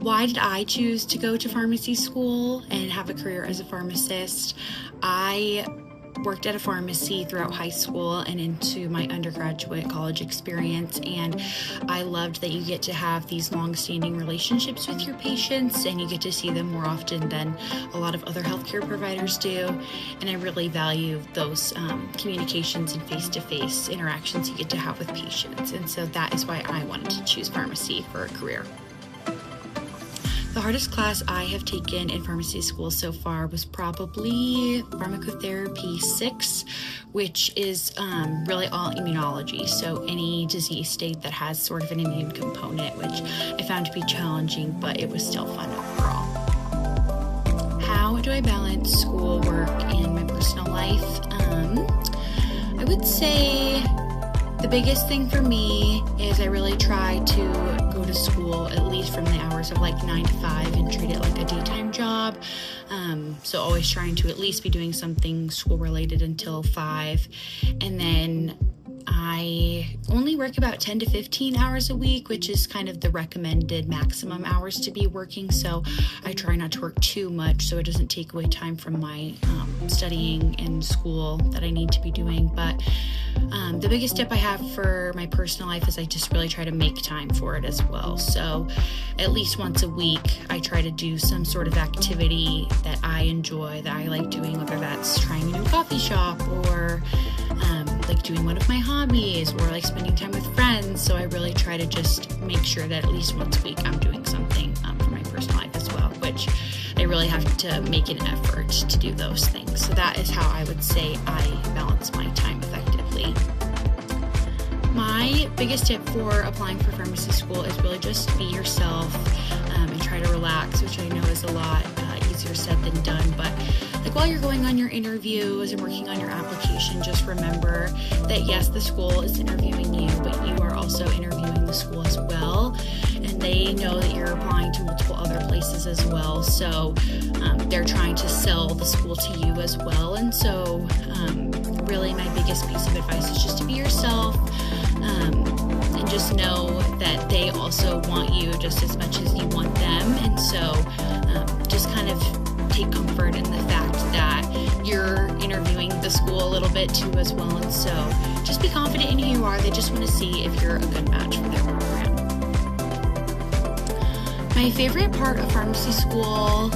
Why did I choose to go to pharmacy school and have a career as a pharmacist? I worked at a pharmacy throughout high school and into my undergraduate college experience, and I loved that you get to have these long-standing relationships with your patients and you get to see them more often than a lot of other healthcare providers do, and I really value those communications and face-to-face interactions you get to have with patients, and so that is why I wanted to choose pharmacy for a career. The hardest class I have taken in pharmacy school so far was probably pharmacotherapy 6, which is really all immunology. So any disease state that has sort of an immune component, which I found to be challenging, but it was still fun overall. How do I balance school, work, and my personal life? I would say the biggest thing for me is I really try to go to school at least from the hours of like 9 to 5 and treat it like a daytime job. So always trying to at least be doing something school related until 5. And then I only work about 10 to 15 hours a week, which is kind of the recommended maximum hours to be working. So I try not to work too much so it doesn't take away time from my studying and school that I need to be doing. But the biggest tip I have for my personal life is I just really try to make time for it as well. So at least once a week, I try to do some sort of activity that I enjoy, that I like doing, whether that's trying a new coffee shop or like doing one of my hobbies or like spending time with friends. So I really try to just make sure that at least once a week I'm doing something for my personal life as well, which I really have to make an effort to do those things. So that is how I would say I balance my time effectively. My biggest tip for applying for pharmacy school is really just be yourself and try to relax, which I know is a lot easier said than done, but like while you're going on your interviews and working on your application, just remember that yes, the school is interviewing you, but you are also interviewing the school as well, and they know that you're applying to multiple other places as well, so they're trying to sell the school to you as well. And so really my biggest piece of advice is just to be yourself, and just know that they also want you just as much as you want them, and so just kind of take comfort in the fact that you're interviewing the school a little bit too as well, and so just be confident in who you are. They just want to see if you're a good match for their program. My favorite part of pharmacy school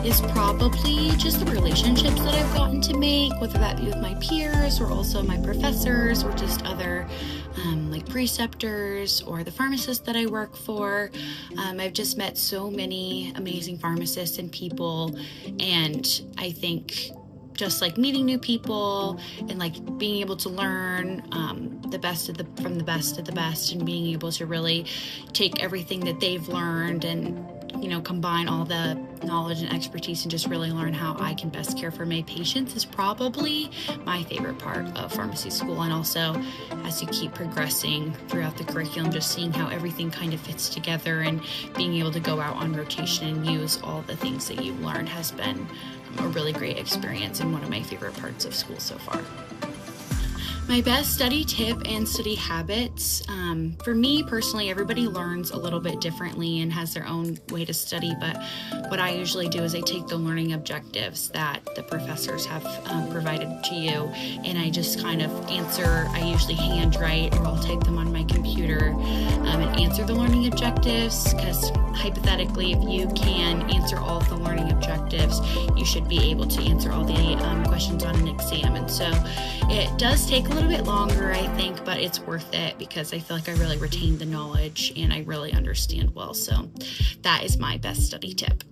is probably just the relationships that I've gotten to make, whether that be with my peers or also my professors or just other like preceptors or the pharmacist that I work for. I've just met so many amazing pharmacists and people, and I think just like meeting new people and like being able to learn the best from the best of the best, and being able to really take everything that they've learned and combine all the knowledge and expertise and just really learn how I can best care for my patients is probably my favorite part of pharmacy school. And also, as you keep progressing throughout the curriculum, just seeing how everything kind of fits together and being able to go out on rotation and use all the things that you've learned has been a really great experience and one of my favorite parts of school so far. My best study tip and study habits. For me personally, everybody learns a little bit differently and has their own way to study, but what I usually do is I take the learning objectives that the professors have provided to you, and I just kind of answer. I usually handwrite or I'll type them on my computer and answer the learning objectives, because hypothetically, if you can answer all of the learning objectives, you should be able to answer all the questions on an exam. And so it does take a little bit longer, I think, but it's worth it because I feel like I really retained the knowledge and I really understand well. So that is my best study tip.